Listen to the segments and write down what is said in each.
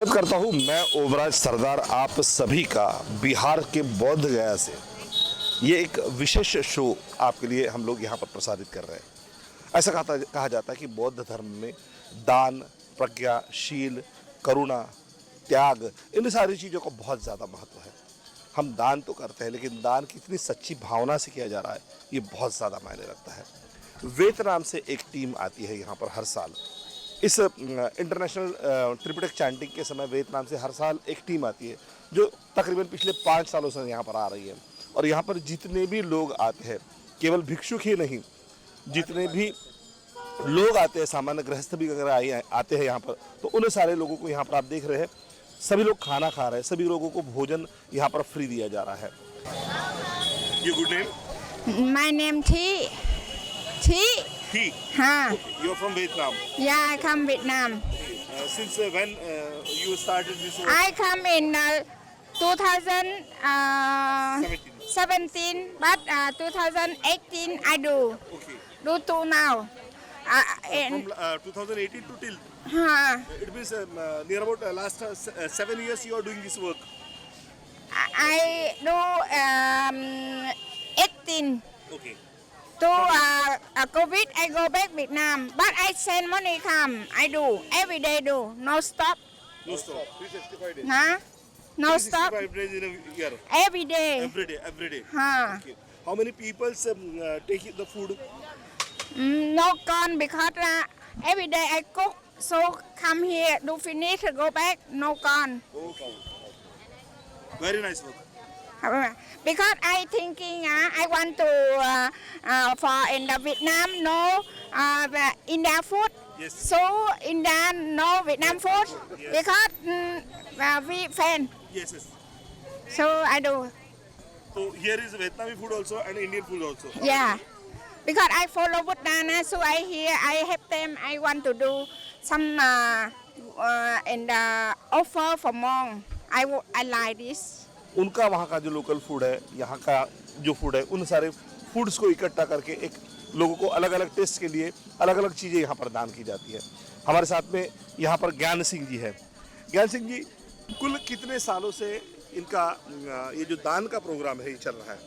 स्वागत करता हूँ मैं ओबराज सरदार आप सभी का बिहार के बोध गया से। ये एक विशेष शो आपके लिए हम लोग यहाँ पर प्रसारित कर रहे हैं। ऐसा कहा जाता है कि बौद्ध धर्म में दान, प्रज्ञा, शील, करुणा, त्याग, इन सारी चीज़ों का बहुत ज़्यादा महत्व है। हम दान तो करते हैं, लेकिन दान कितनी सच्ची भावना से किया जा रहा है, ये बहुत ज़्यादा मायने रखता है। वियतनाम से एक टीम आती है यहाँ पर हर साल। इस इंटरनेशनल त्रिपिटक चैंटिंग के समय वियतनाम से हर साल एक टीम आती है, जो तकरीबन पिछले 5 सालों से यहाँ पर आ रही है। और यहाँ पर जितने भी लोग आते हैं, केवल भिक्षुक ही नहीं, जितने भी लोग आते हैं, सामान्य गृहस्थ भी अगर आते हैं यहाँ पर, तो उन सारे लोगों को यहाँ पर आप देख रहे हैं, सभी लोग खाना खा रहे हैं, सभी लोगों को भोजन यहाँ पर फ्री दिया जा रहा है। ये good name? My name Thi. Thi? Thi. Huh. You are from Vietnam. Yeah, I come Vietnam. Since when you started this work? I come in 2017, but 2018 I do. Okay. Do two now. From 2018 to till? Huh. It means near about last 7 years you are doing this work. I do 18. Okay. To COVID, I go back Vietnam, but I send money come. I do every day do, no stop. No stop. 365 days. Huh? No stop. 365 days in a year. Every day. Every day. Every day. Huh. Okay. How many people take the food? No con because every day I cook, so come here, do finish, go back, no con. Okay. Very nice work. Because I thinking I want to for in the Vietnam no India food. Yes. So India no Vietnam food Yes. because we fan. Yes, yes. So I do. So here is Vietnamese food also and Indian food also. Yeah. Because I follow Buddha, so I hear I help them. I want to do some in the offer for Hmong. I like this. उनका वहाँ का जो local food है, यहाँ का जो food है, उन सारे फूड्स को इकट्ठा करके एक लोगों को अलग अलग टेस्ट के लिए अलग अलग चीज़ें यहाँ पर दान की जाती है। हमारे साथ में यहाँ पर ज्ञान सिंह जी है। ज्ञान सिंह जी, कुल कितने सालों से इनका ये जो दान का प्रोग्राम है ये चल रहा है?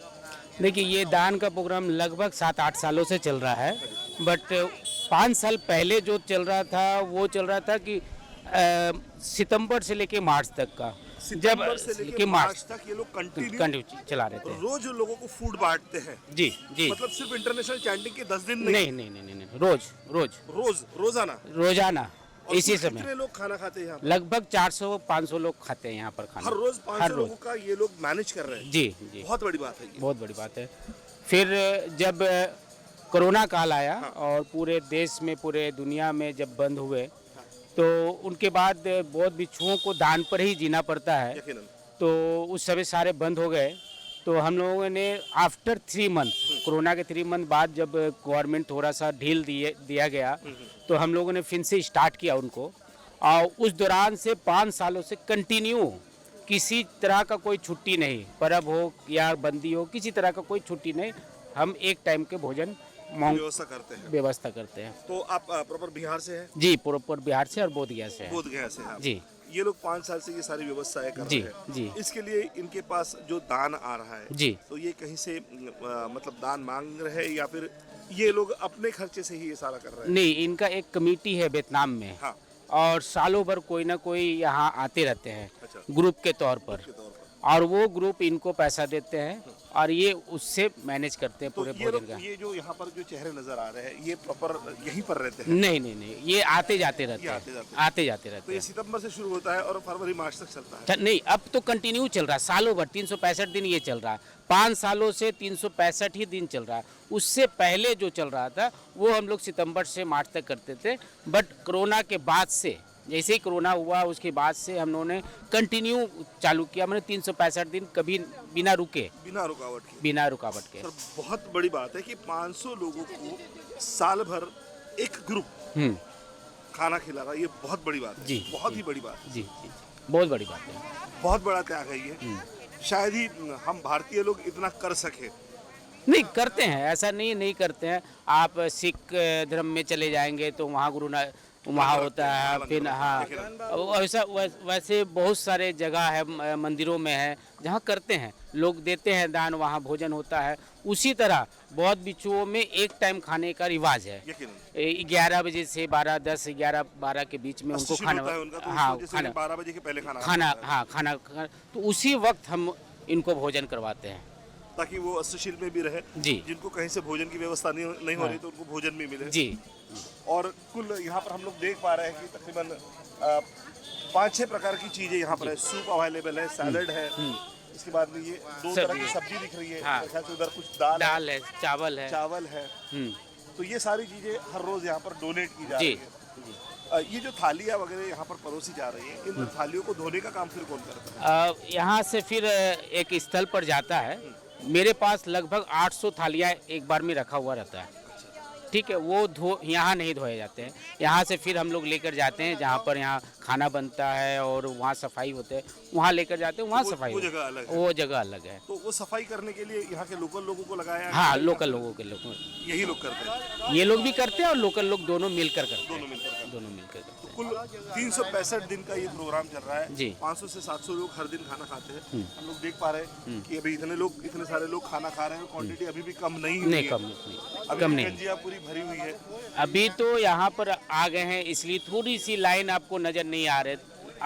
देखिए, ये दान का प्रोग्राम लगभग 7-8 सालों से चल रहा है, बट 5 साल पहले जो चल रहा था वो चल रहा था कि सितंबर से लेके मार्च तक का, जब से लेके मार्च तक ये लोग कंटिन्यू चला रहे थे। रोज लोगों को फूड बांटते हैं? जी जी। मतलब सिर्फ इंटरनेशनल चैंटिंग के 10 दिन नहीं, रोजाना इसी समय कितने लोग खाना खाते हैं यहाँ? लगभग 400-500 लोग खाते हैं यहाँ पर खाना। हर रोज 500 लोगों का ये लोग मैनेज कर रहे हैं? जी जी। बहुत बड़ी बात है ये। बहुत बड़ी बात है। फिर जब कोरोना काल आया और पूरे देश में, पूरे दुनिया में जब बंद हुए, तो उनके बाद बहुत भिक्षुओं को दान पर ही जीना पड़ता है। तो उस समय सारे बंद हो गए। तो हम लोगों ने आफ्टर 3 मंथ, कोरोना के 3 मंथ बाद जब गवर्नमेंट थोड़ा सा ढील दिया गया, तो हम लोगों ने फिर से स्टार्ट किया उनको। और उस दौरान से 5 सालों से कंटिन्यू किसी तरह का कोई छुट्टी नहीं, पर्व हो या बंदी हो, किसी तरह का कोई छुट्टी नहीं, हम एक टाइम के भोजन व्यवस्था करते हैं। तो आप प्रॉपर बिहार से हैं? जी, प्रॉपर बिहार से और बोधगया से। बोधगया से हैं जी। ये लोग 5 साल से ये सारी व्यवस्थाएं कर रहे हैं। जी। इसके लिए इनके पास जो दान आ रहा है जी, तो ये कहीं से मतलब दान मांग रहे हैं या फिर ये लोग अपने खर्चे से ही ये सारा कर रहे हैं? नहीं, इनका एक कमेटी है वियतनाम में। हाँ। और सालों भर कोई ना कोई यहाँ आते रहते हैं। अच्छा। ग्रुप के तौर पर। और वो ग्रुप इनको पैसा देते हैं और ये उससे मैनेज करते हैं पूरे भोजन का। ये जो यहाँ पर जो चेहरे नजर आ रहे हैं, ये प्रॉपर यहीं पर रहते हैं? नहीं, ये आते जाते रहते हैं। आते जाते रहते हैं। तो ये सितंबर से शुरू होता है और फरवरी मार्च तक चलता है? नहीं, अब तो कंटिन्यू चल रहा है, सालों भर 365 दिन ये चल रहा है। 5 सालों से 365 ही दिन चल रहा है। उससे पहले जो चल रहा था वो हम लोग सितंबर से मार्च तक करते थे, बट कोरोना के बाद से, जैसे ही कोरोना हुआ उसके बाद से हम लोगों ने कंटिन्यू चालू किया। मैंने 365 दिन कभी बिना रुकावट के। सर, बहुत बड़ी बात है कि 500 लोगों को साल भर एक ग्रुप खाना खिला रहा है। ये बहुत बड़ी बात है। जी, बहुत ही बड़ी बात है। जी, बहुत बड़ी बात है। बहुत बड़ा त्याग है ये। शायद ही हम भारतीय लोग इतना कर सके। नहीं करते हैं, ऐसा नहीं करते हैं। आप सिख धर्म में चले जाएंगे तो वहाँ वहाँ होता है। लंगर फिर होता है, हाँ वैसा वैसे बहुत सारे जगह है मंदिरों में है जहाँ करते हैं, लोग देते हैं दान, वहाँ भोजन होता है। उसी तरह बौद्ध भिक्षुओं में एक टाइम खाने का रिवाज है। यकीनन 11 बजे से 12, 10, 11, 12 के बीच में उनको शिशिर खाना, होता है उनका, तो उस हाँ वजह से खाना 12 बजे के पहले खाना खाना होता है, हाँ खाना तो उसी वक्त हम इनको भोजन करवाते हैं। ताकि वो अष्टशील में भी रहे। जी जिनको कहीं से भोजन की व्यवस्था नहीं हो रही तो उनको भोजन भी मिले। जी और कुल यहाँ पर हम लोग देख पा रहे हैं कि तकरीबन 5-6 प्रकार की चीजें यहाँ पर है। सूप अवेलेबल है, सैलड है, इसके बाद में ये 2 तरह की सब्जी दिख रही है। हाँ। मेरे ख्याल से उधर कुछ दाल है, चावल है। चावल है। तो ये सारी चीजें हर रोज यहाँ पर डोनेट की जा जी रही है। ये जो थालियाँ वगैरह यहाँ पर परोसी जा रही है, इन थालियों को धोने का काम फिर कौन करता है? यहाँ से फिर एक स्थल पर जाता है। मेरे पास लगभग 800 थालियाँ एक बार में रखा हुआ रहता है। ठीक है, वो यहाँ नहीं धोए जाते हैं। यहाँ से फिर हम लोग लेकर जाते हैं जहाँ पर यहाँ खाना बनता है और वहाँ सफाई होते हैं, वहाँ लेकर जाते हैं, वहाँ सफाई वो जगह अलग है। वो जगह अलग है। तो वो सफाई करने के लिए यहाँ के लोकल लोगों को लगाया है? हाँ लोकल लोगों के लोग यही लोग करते हैं? ये लोग भी करते हैं और लोकल लोग दोनों मिलकर करते हैं। दोनों मिलकर करते हैं। दोनों मिलकर करते हैं। कुल 365 दिन का ये प्रोग्राम चल रहा है। जी। 500 से 700 लोग हर दिन खाना खाते हैं। हम लोग देख पा रहे हैं कि अभी इतने सारे लोग खाना खा रहे हैं। क्वांटिटी अभी भी कम नहीं हुई नहीं है। कम अभी नहीं। गंजिया पूरी भरी हुई है। अभी तो यहाँ पर आ गए हैं इसलिए थोड़ी सी लाइन आपको नज़र नहीं आ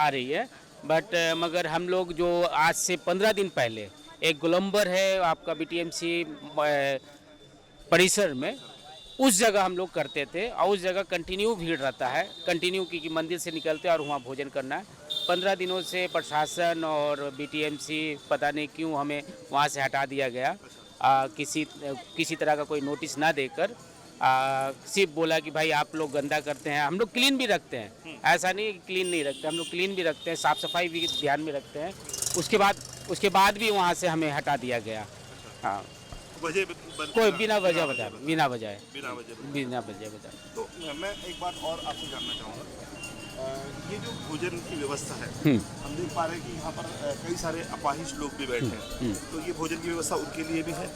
रही है। बट मगर हम लोग जो आज से 15 दिन पहले एक गोलंबर है आपका BTMC परिसर में, उस जगह हम लोग करते थे और उस जगह कंटिन्यू भीड़ रहता है। कंटिन्यू क्योंकि मंदिर से निकलते हैं और वहाँ भोजन करना है। 15 दिनों से प्रशासन और BTMC पता नहीं क्यों हमें वहाँ से हटा दिया गया। किसी तरह का कोई नोटिस ना देकर सिर्फ बोला कि भाई आप लोग गंदा करते हैं। हम लोग क्लीन भी रखते हैं, ऐसा नहीं कि क्लीन नहीं रखते, हम लोग क्लीन भी रखते हैं, साफ़ सफाई भी ध्यान में रखते हैं। उसके बाद भी वहाँ से हमें हटा दिया गया। हाँ कोई बिना वजह बता बिना वजह बता। तो मैं एक बात और आपसे जानना चाहूँगा, ये जो भोजन की व्यवस्था है, हम देख पा रहे हैं कि यहाँ पर कई सारे अपाहिज लोग भी बैठे हैं। तो ये भोजन की व्यवस्था उनके लिए भी है?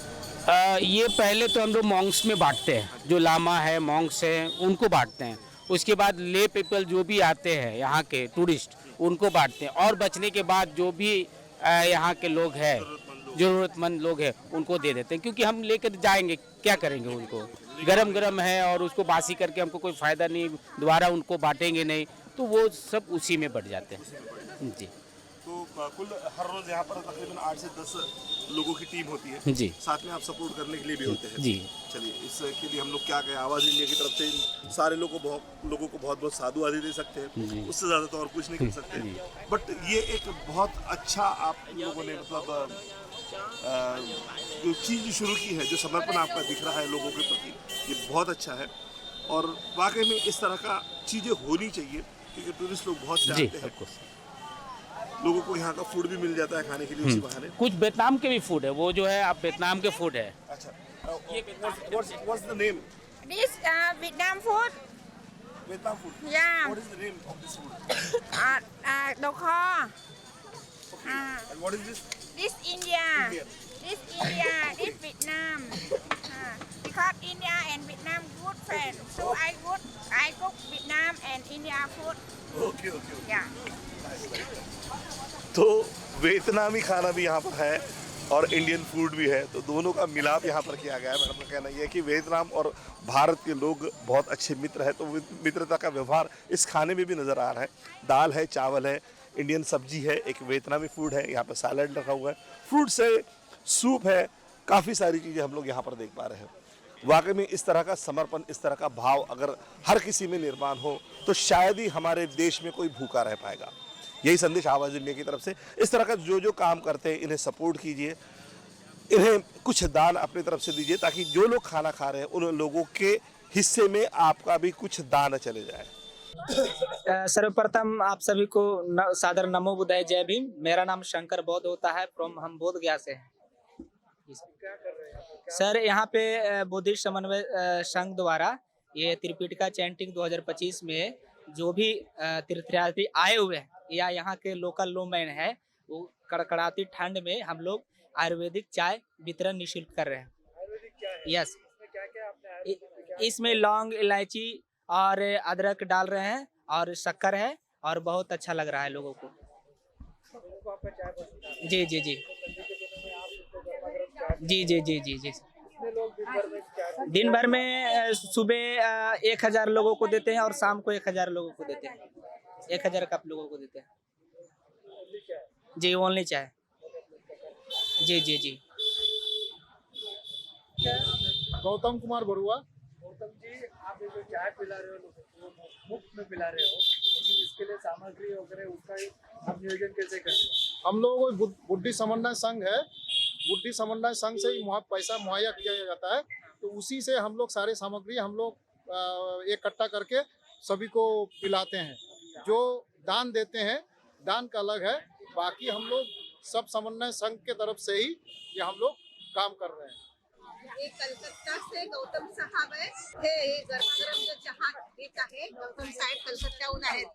ये पहले तो हम लोग मॉन्क्स में बांटते हैं, जो लामा है मॉन्क्स हैं उनको बांटते हैं। उसके बाद ले पीपल जो भी आते हैं यहाँ के टूरिस्ट उनको बांटते हैं। और बचने के बाद जो भी यहाँ के लोग हैं ज़रूरतमंद लोग हैं उनको दे देते हैं, क्योंकि हम लेकर जाएंगे क्या करेंगे उनको। गरम है और उसको बासी करके हमको कोई फ़ायदा नहीं, दोबारा उनको बांटेंगे नहीं, तो वो सब उसी में बढ़ जाते हैं। जी तो कुल हर रोज यहाँ पर तकरीबन 8 से 10 लोगों की टीम होती है। जी साथ में आप सपोर्ट करने के लिए भी होते हैं। जी चलिए, इसके लिए हम लोग क्या कहें, आवाज़ इंडिया की तरफ से इन सारे लोगों को बहुत बहुत साधुवादी दे सकते हैं। उससे ज़्यादा तो और कुछ नहीं कर सकते। बट ये एक बहुत अच्छा आप लोगों ने मतलब जो चीज़ शुरू की है, जो समर्पण आपका दिख रहा है लोगों के प्रति, ये बहुत अच्छा है। और वाकई में इस तरह का चीज़ें होनी चाहिए, क्योंकि टूरिस्ट लोग बहुत चाहते हैं। लोगों को यहाँ का फूड भी मिल जाता है खाने के लिए उसी बहाने। कुछ वियतनाम के भी फूड है, वो जो है आप वियतनाम के फूड है। अच्छा, what's the name? This Vietnam food. Vietnam food. Yeah. What is the name of this food? Đồ kho. And what is this? This India. Indian. This India. This Vietnam. Because India and Vietnam good friends, so I cook Vietnam and India food. Okay. Yeah. तो वियतनामी खाना भी यहाँ पर है और Indian food भी है, तो दोनों का मिलाप यहाँ पर किया गया है। मैडम का कहना यह है कि वियतनाम और भारत के लोग बहुत अच्छे मित्र हैं, तो मित्रता का व्यवहार इस खाने में भी नज़र आ रहा है। दाल है, चावल है, इंडियन सब्जी है, एक वियतनामी फूड है, यहाँ पर सैलड रखा हुआ है, फ्रूट्स है, सूप है, काफ़ी सारी चीज़ें हम लोग यहाँ पर देख पा रहे हैं। वाकई में इस तरह का समर्पण, इस तरह का भाव अगर हर किसी में निर्माण हो तो शायद ही हमारे देश में कोई भूखा रह पाएगा। यही संदेश आवाज़ इंडिया की तरफ से। इस तरह का जो काम करते हैं इन्हें सपोर्ट कीजिए, इन्हें कुछ दान अपनी तरफ से दीजिए, ताकि जो लोग खाना खा रहे हैं उन लोगों के हिस्से में आपका भी कुछ दान चले जाए। सर्वप्रथम आप सभी को सादर नमो बुद्धाय, जय भीम। मेरा नाम शंकर बौद्ध होता है, हम बोध गया से हैं। सर यहाँ पे बुद्धिस्ट समन्वय संघ द्वारा ये त्रिपिटका चैंटिंग 2025 में जो भी तीर्थयात्री आए हुए हैं या यहाँ के लोकल लोमैन है, वो कड़कड़ाती ठंड में हम लोग आयुर्वेदिक चाय वितरण निःशुल्क कर रहे हैं। यस, इसमें लौंग, इलायची और अदरक डाल रहे हैं और शक्कर है और बहुत अच्छा लग रहा है लोगों को। जी जी जी जी जी जी जी जी। दिन भर में सुबह 1000 लोगों को देते हैं और शाम को 1000 लोगों को देते हैं। 1000 कप लोगों को देते हैं जी, ओनली चाय। जी जी जी। गौतम कुमार बरुआ। गौतम जी, आप ये जो चाय पिला रहे हो लोगों को, मुफ्त में पिला रहे हो, लेकिन इसके लिए सामग्री वगैरह उसका आप नियोजन कैसे कर रहे हो? हम लोगों को बुद्धि समन्वय संघ है, बुद्धि समन्वय संघ से ही पैसा मुहैया किया जाता है, तो उसी से हम लोग सारे सामग्री हम लोग इकट्ठा करके सभी को पिलाते हैं। जो दान देते हैं, दान का अलग है, बाकी हम लोग सब समन्वय संघ के तरफ से ही ये हम लोग काम कर रहे हैं। हे कलकत्ता से गौतम साहेब आहे, हे गरमागरम जो चहा देत आहे, गौतम साहेब कलकत्त्याहून आहेत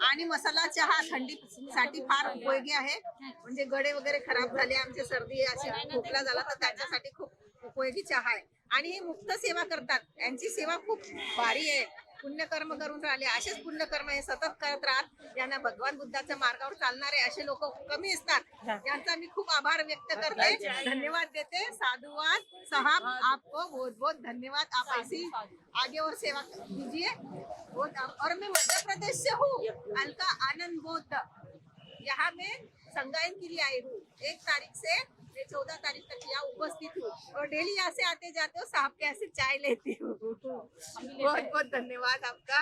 आणि मसाला चहा थंडीसाठी फार उपयोगी आहे। म्हणजे गळे वगैरे खराब झाले, आमचे सर्दी अशी खोकला झाला तर त्याच्यासाठी खूप उपयोगी चहा आहे आणि हे मुक्त सेवा करतात। यांची सेवा खूप भारी आहे, पुण्यकर्म करून राहिले, असेच पुण्यकर्म हे सतत करत राहत। यांना भगवान बुद्धाच्या मार्गावर चालणारे असे लोक कमी असतात, यांचा मी खूप आभार व्यक्त करते, धन्यवाद देते। साधुवाद साहब, आपको बहुत बहुत धन्यवाद, आप ऐसी आगे और सेवा कीजिए। और मैं मध्य प्रदेश से हूँ, अलका आनंद बोध, यहाँ में संगायन के लिए आई हूँ। 1 तारीख से 14 तारीख तक यहाँ उपस्थित हूँ और डेली यहाँ से आते जाते हो, साहब के यहाँ से चाय लेती हूँ। बहुत बहुत धन्यवाद आपका।